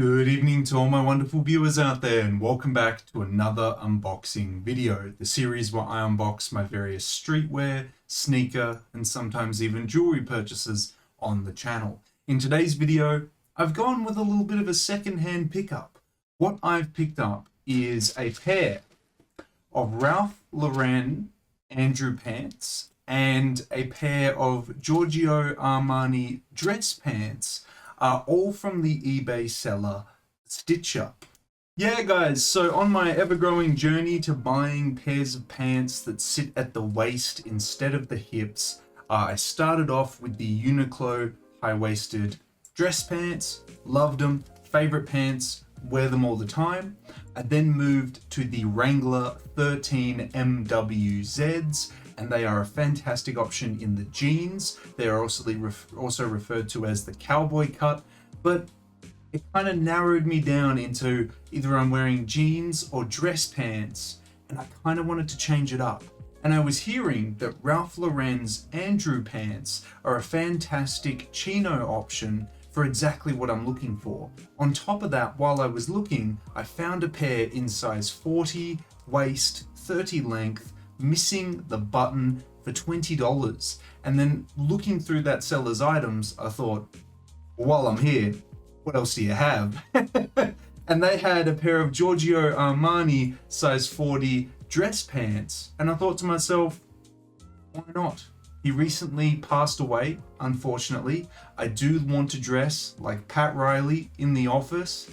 Good evening to all my wonderful viewers out there, and welcome back to another unboxing video, the series where I unbox my various streetwear, sneaker, and sometimes even jewelry purchases on the channel. In today's video, I've gone with a little bit of a second-hand pickup. What I've picked up is a pair of Ralph Lauren Andrew pants and a pair of Giorgio Armani dress pants, all from the eBay seller Stitch Up. Yeah guys, so on my ever-growing journey to buying pairs of pants that sit at the waist instead of the hips, I started off with the Uniqlo high-waisted dress pants. Loved them, favorite pants, wear them all the time. I then moved to the Wrangler 13 MWZs, and they are a fantastic option in the jeans. They are also referred to as the cowboy cut, but it kind of narrowed me down into either I'm wearing jeans or dress pants, and I kind of wanted to change it up. And I was hearing that Ralph Lauren's Andrew pants are a fantastic chino option for exactly what I'm looking for. On top of that, while I was looking, I found a pair in size 40, waist, 30 length, missing the button for $20. And then looking through that seller's items, I thought, well, while I'm here, what else do you have? And they had a pair of Giorgio Armani size 40 dress pants. And I thought to myself, why not? He recently passed away, unfortunately. I do want to dress like Pat Riley in The Office.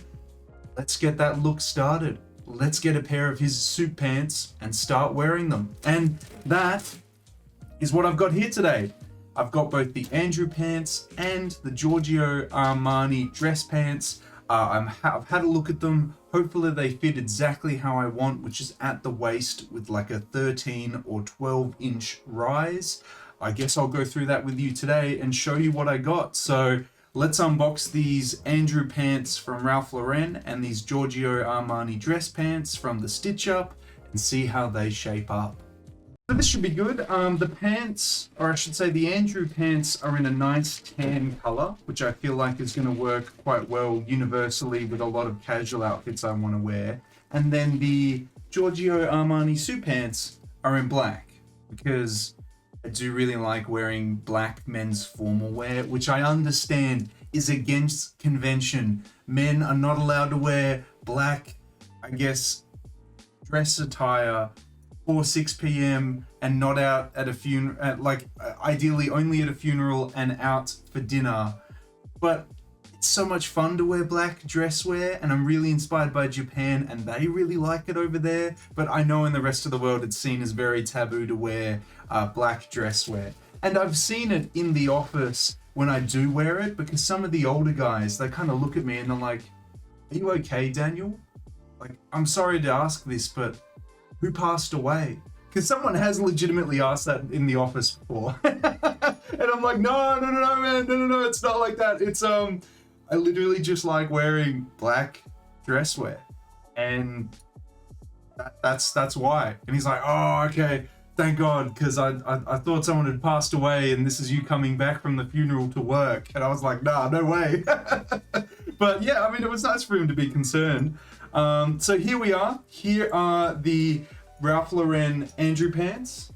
Let's get that look started. Let's get a pair of his suit pants and start wearing them. And that is what I've got here today. I've got both the Andrew pants and the Giorgio Armani dress pants. I've had a look at them. Hopefully they fit exactly how I want, which is at the waist with like a 13 or 12-inch rise. I guess I'll go through that with you today and show you what I got. So let's unbox these Andrew pants from Ralph Lauren and these Giorgio Armani dress pants from the Stitch Up and see how they shape up. So this should be good. The pants, or I should say the Andrew pants, are in a nice tan color, which I feel like is going to work quite well universally with a lot of casual outfits I want to wear. And then the Giorgio Armani suit pants are in black, because I do really like wearing black men's formal wear, which I understand is against convention. Men are not allowed to wear black, I guess, dress attire before 6 p.m. and not out at a funeral, ideally only at a funeral and out for dinner. But it's so much fun to wear black dress wear, and I'm really inspired by Japan, and they really like it over there. But I know in the rest of the world it's seen as very taboo to wear black dress wear. And I've seen it in the office when I do wear it, because some of the older guys, they kind of look at me and they're like, "Are you okay, Daniel? Like, I'm sorry to ask this, but who passed away?" Because someone has legitimately asked that in the office before. And I'm like, no, man, no, it's not like that. It's, I literally just like wearing black dress wear. And that's why. And he's like, oh, okay, thank God, because I thought someone had passed away and this is you coming back from the funeral to work. And I was like, nah, no way. But yeah, I mean, it was nice for him to be concerned. So here we are. Here are the Ralph Lauren Andrew pants.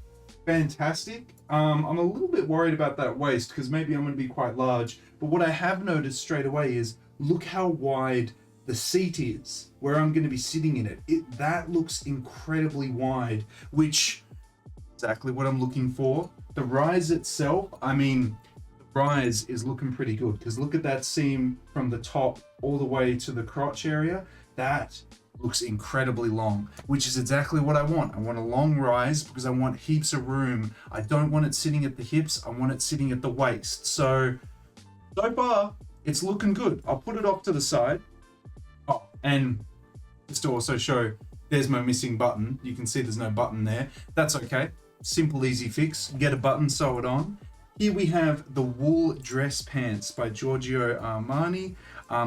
Fantastic. I'm a little bit worried about that waist because maybe I'm going to be quite large. But what I have noticed straight away is look how wide the seat is where I'm going to be sitting in it. That looks incredibly wide, which is exactly what I'm looking for. The rise itself, I mean, the rise is looking pretty good because look at that seam from the top all the way to the crotch area. That looks incredibly long, which is exactly what I want. I want a long rise because I want heaps of room. I don't want it sitting at the hips. I want it sitting at the waist. So far, it's looking good. I'll put it off to the side. Oh, and just to also show, there's my missing button. You can see there's no button there. That's okay. Simple, easy fix. Get a button, sew it on. Here we have the wool dress pants by Giorgio Armani.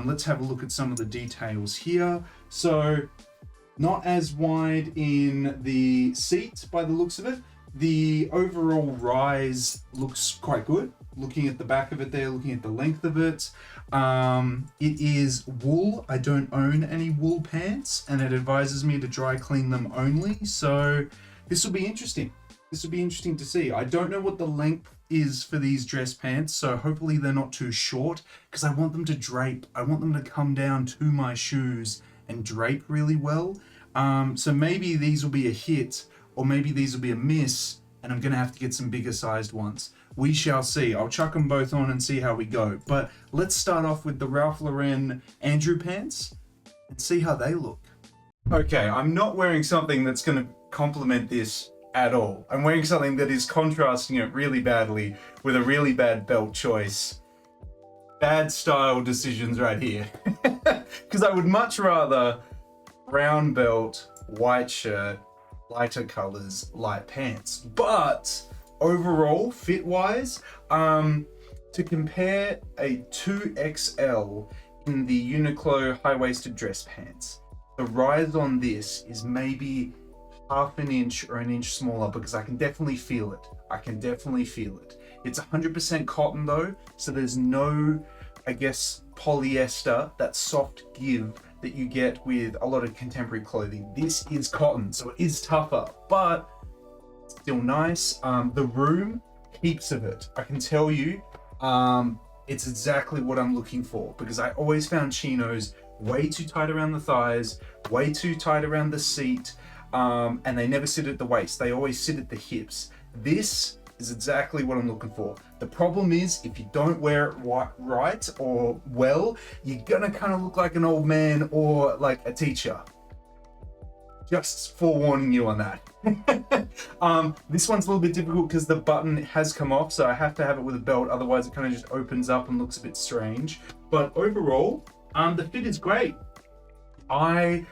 Let's have a look at some of the details here. So not as wide in the seat by the looks of it. The overall rise looks quite good. looking at the back of it there, looking at the length of it. It is wool. I don't own any wool pants, and it advises me to dry clean them only. So this will be interesting. This will be interesting to see. I don't know what the length is for these dress pants, so hopefully they're not too short, because I want them to drape. I want them to come down to my shoes and drape really well. So maybe these will be a hit, or maybe these will be a miss, and I'm gonna have to get some bigger sized ones. We shall see. I'll chuck them both on and see how we go. But let's start off with the Ralph Lauren Andrew pants and see how they look. Okay, I'm not wearing something that's gonna complement this at all. I'm wearing something that is contrasting it really badly with a really bad belt choice. Bad style decisions right here. Because I would much rather brown belt, white shirt, lighter colors, light pants. But overall, fit-wise, to compare a 2XL in the Uniqlo high-waisted dress pants, the rise on this is maybe half an inch or an inch smaller, because I can definitely feel it. I can definitely feel it. It's 100% cotton though, so there's no, I guess, polyester, that soft give that you get with a lot of contemporary clothing. This is cotton, so it is tougher, but still nice. The room, heaps of it. I can tell you, it's exactly what I'm looking for, because I always found chinos way too tight around the thighs, way too tight around the seat, and they never sit at the waist. They always sit at the hips. This is exactly what I'm looking for. The problem is, if you don't wear it right or well, you're gonna kind of look like an old man or like a teacher. Just forewarning you on that. This one's a little bit difficult because the button has come off, so I have to have it with a belt, otherwise it kind of just opens up and looks a bit strange. But overall, the fit is great. I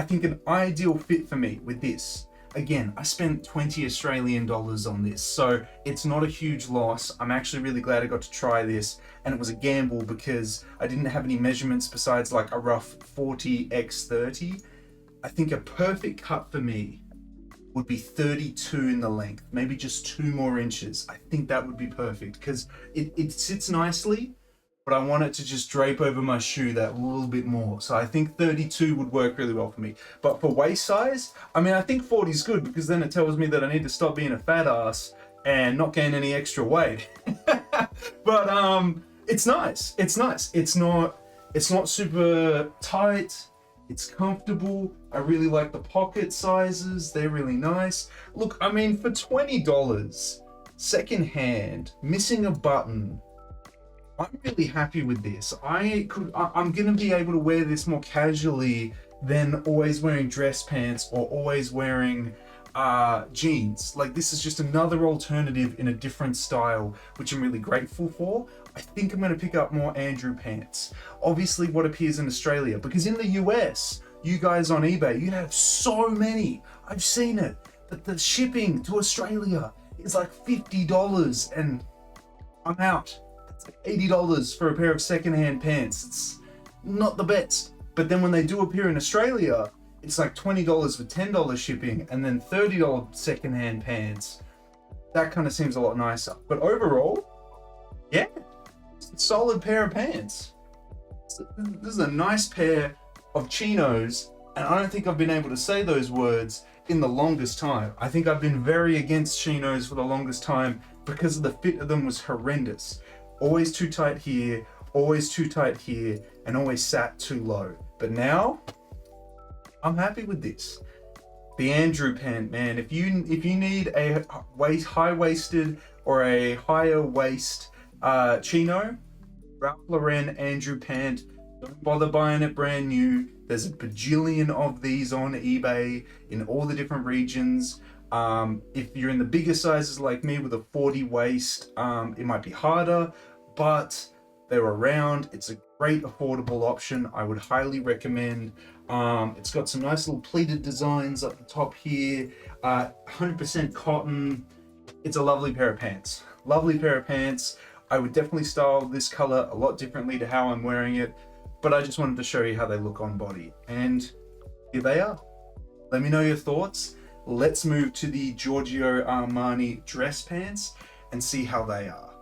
think an ideal fit for me with this. Again, I spent 20 Australian dollars on this, so it's not a huge loss. I'm actually really glad I got to try this, and it was a gamble because I didn't have any measurements besides like a rough 40x30. I think a perfect cut for me would be 32 in the length, maybe just 2 more inches. I think that would be perfect because it sits nicely, but I want it to just drape over my shoe that little bit more. So I think 32 would work really well for me. But for waist size, I mean, I think 40 is good, because then it tells me that I need to stop being a fat ass and not gain any extra weight. But it's nice. It's nice. It's not super tight. It's comfortable. I really like the pocket sizes. They're really nice. Look, I mean, for $20, secondhand, missing a button, I'm really happy with this. I'm gonna be able to wear this more casually than always wearing dress pants or always wearing jeans. Like, this is just another alternative in a different style, which I'm really grateful for. I think I'm gonna pick up more Andrew pants. Obviously what appears in Australia, because in the US, you guys on eBay, you have so many. I've seen it, that the shipping to Australia is like $50 and I'm out. $80 for a pair of secondhand pants. It's not the best. But then when they do appear in Australia, it's like $20 for $10 shipping and then $30 secondhand pants. That kind of seems a lot nicer. But overall, yeah, it's a solid pair of pants. This is a nice pair of chinos, and I don't think I've been able to say those words in the longest time. I think I've been very against chinos for the longest time because the fit of them was horrendous. Always too tight here, always too tight here, and always sat too low. But now, I'm happy with this. The Andrew pant, man. If you need a high-waisted or a higher waist chino, Ralph Lauren Andrew pant, don't bother buying it brand new. There's a bajillion of these on eBay in all the different regions. If you're in the bigger sizes like me with a 40 waist, it might be harder, but they're around. It's a great affordable option. I would highly recommend. It's got some nice little pleated designs up the top here, 100% cotton. It's a lovely pair of pants. Lovely pair of pants. I would definitely style this color a lot differently to how I'm wearing it, but I just wanted to show you how they look on body. And here they are. Let me know your thoughts. Let's move to the Giorgio Armani dress pants and see how they are.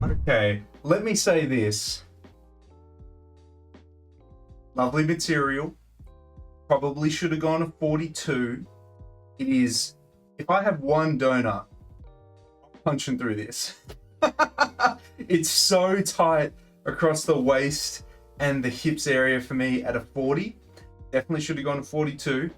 Okay, let me say this. Lovely material. Probably should have gone to 42. It is, if I have one donut, I'm punching through this. It's so tight across the waist and the hips area for me at a 40. Definitely should have gone to 42.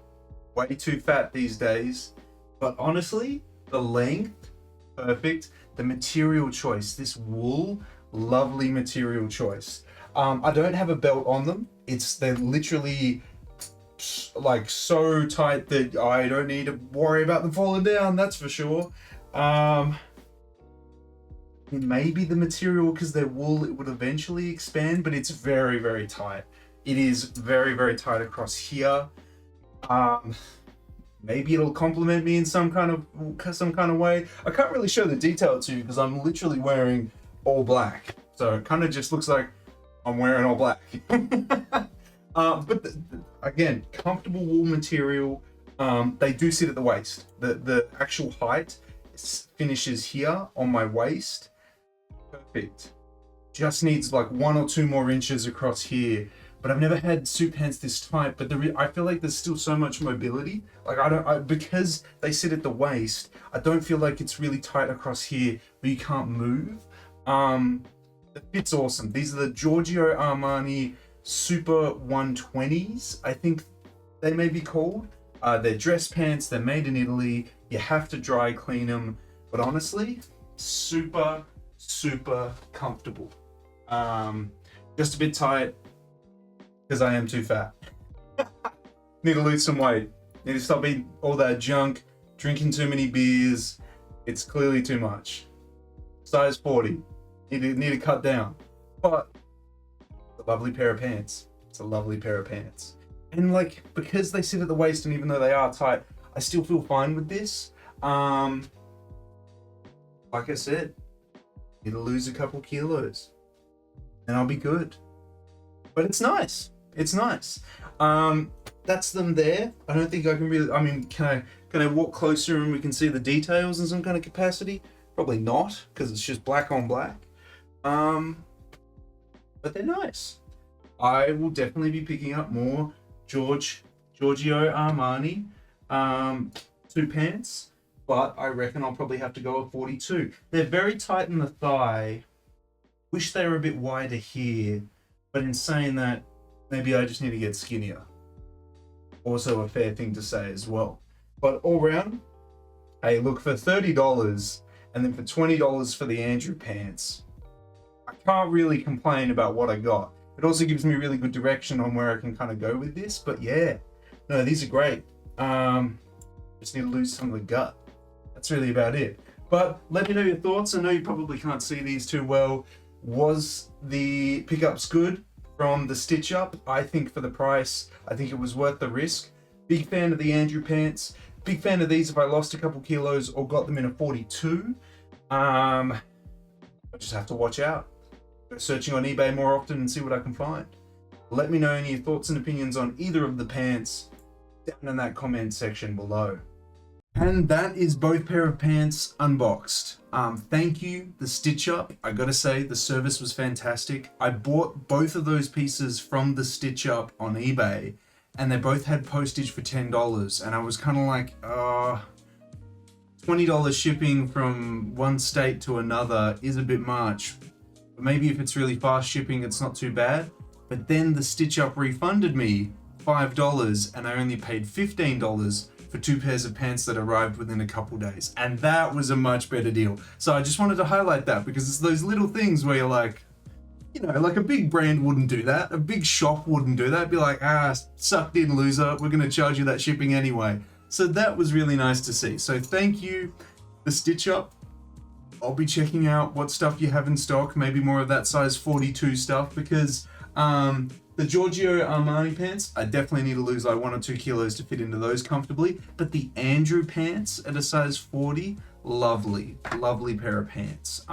Way too fat these days. But honestly, the length, perfect. The material choice, this wool, lovely material choice. I don't have a belt on them. They're literally like so tight that I don't need to worry about them falling down, that's for sure. Maybe the material, because they're wool, it would eventually expand, but it's very, very tight. It is very, very tight across here. Maybe it'll complement me in some kind of way. I can't really show the detail to you because I'm literally wearing all black, so it kind of just looks like I'm wearing all black. But again, comfortable wool material. They do sit at the waist. The actual height finishes here on my waist. Perfect. Just needs like 1 or 2 more inches across here. But I've never had suit pants this tight. But I feel like there's still so much mobility. Like because they sit at the waist, I don't feel like it's really tight across here where you can't move. The fit's awesome. These are the Giorgio Armani Super 120s, I think they may be called. They're dress pants. They're made in Italy. You have to dry clean them. But honestly, super, super comfortable. Just a bit tight because I am too fat. Need to lose some weight. Need to stop eating all that junk, drinking too many beers. It's clearly too much. Size 40. Need to cut down. But it's a lovely pair of pants. It's a lovely pair of pants. And like, because they sit at the waist and even though they are tight, I still feel fine with this. Like I said, need to lose a couple kilos and I'll be good. But it's nice. It's nice. That's them there. I don't think I can really, I mean, can I walk closer and we can see the details in some kind of capacity? Probably not, because it's just black on black. But they're nice. I will definitely be picking up more Giorgio Armani suit pants, but I reckon I'll probably have to go at 42. They're very tight in the thigh. Wish they were a bit wider here, but in saying that, maybe I just need to get skinnier. Also a fair thing to say as well. But all round, hey, look, for $30 and then for $20 for the Andrew pants, I can't really complain about what I got. It also gives me really good direction on where I can kind of go with this. But yeah, no, these are great. Just need to lose some of the gut. That's really about it. But let me know your thoughts. I know you probably can't see these too well. Was the pickups good from the stitch up? I think for the price, I think it was worth the risk. Big fan of the Andrew pants. Big fan of these if I lost a couple kilos or got them in a 42. I just have to watch out. Go searching on eBay more often and see what I can find. Let me know any thoughts and opinions on either of the pants down in that comment section below. And that is both pair of pants unboxed. Thank you, the stitch up. I gotta say, the service was fantastic. I bought both of those pieces from the stitch up on eBay, and they both had postage for $10. And I was kind of like, $20 shipping from one state to another is a bit much. But maybe if it's really fast shipping, it's not too bad. But then the stitch up refunded me $5, and I only paid $15 for 2 pairs of pants that arrived within a couple days. And that was a much better deal. So I just wanted to highlight that because it's those little things where you're like, you know, like a big brand wouldn't do that. A big shop wouldn't do that. Be like, sucked in, loser. We're going to charge you that shipping anyway. So that was really nice to see. So thank you, the stitch up. I'll be checking out what stuff you have in stock. Maybe more of that size 42 stuff because the Giorgio Armani pants, I definitely need to lose like 1 or 2 kilos to fit into those comfortably. But the Andrew pants at a size 40, lovely, lovely pair of pants.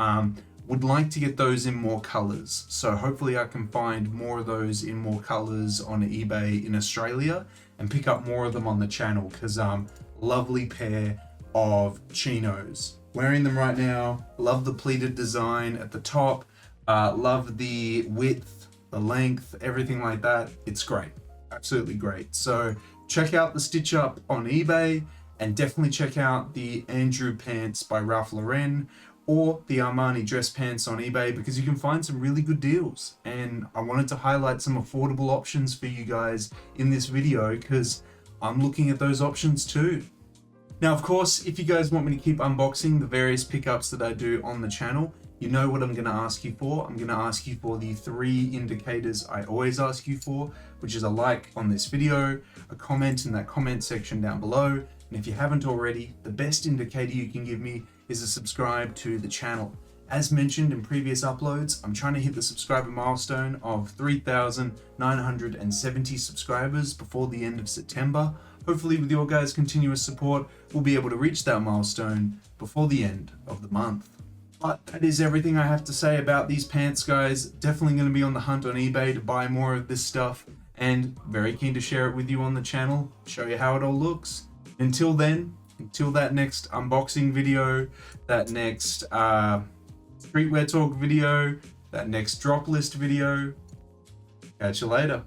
Would like to get those in more colors. So hopefully I can find more of those in more colors on eBay in Australia and pick up more of them on the channel because lovely pair of chinos. Wearing them right now. Love the pleated design at the top. Love the width, the length, everything like that. It's great. Absolutely great. So check out the stitch up on eBay, and definitely check out the Andrew pants by Ralph Lauren or the Armani dress pants on eBay, because you can find some really good deals. And I wanted to highlight some affordable options for you guys in this video because I'm looking at those options too. Now, of course, if you guys want me to keep unboxing the various pickups that I do on the channel, you know what I'm going to ask you for. I'm going to ask you for the 3 indicators I always ask you for, which is a like on this video, a comment in that comment section down below, and if you haven't already, the best indicator you can give me is a subscribe to the channel. As mentioned in previous uploads, I'm trying to hit the subscriber milestone of 3,970 subscribers before the end of September. Hopefully with your guys' continuous support, we'll be able to reach that milestone before the end of the month. But that is everything I have to say about these pants, guys. Definitely going to be on the hunt on eBay to buy more of this stuff, and very keen to share it with you on the channel, show you how it all looks. Until then, until that next unboxing video, that next streetwear talk video, that next drop list video, catch you later.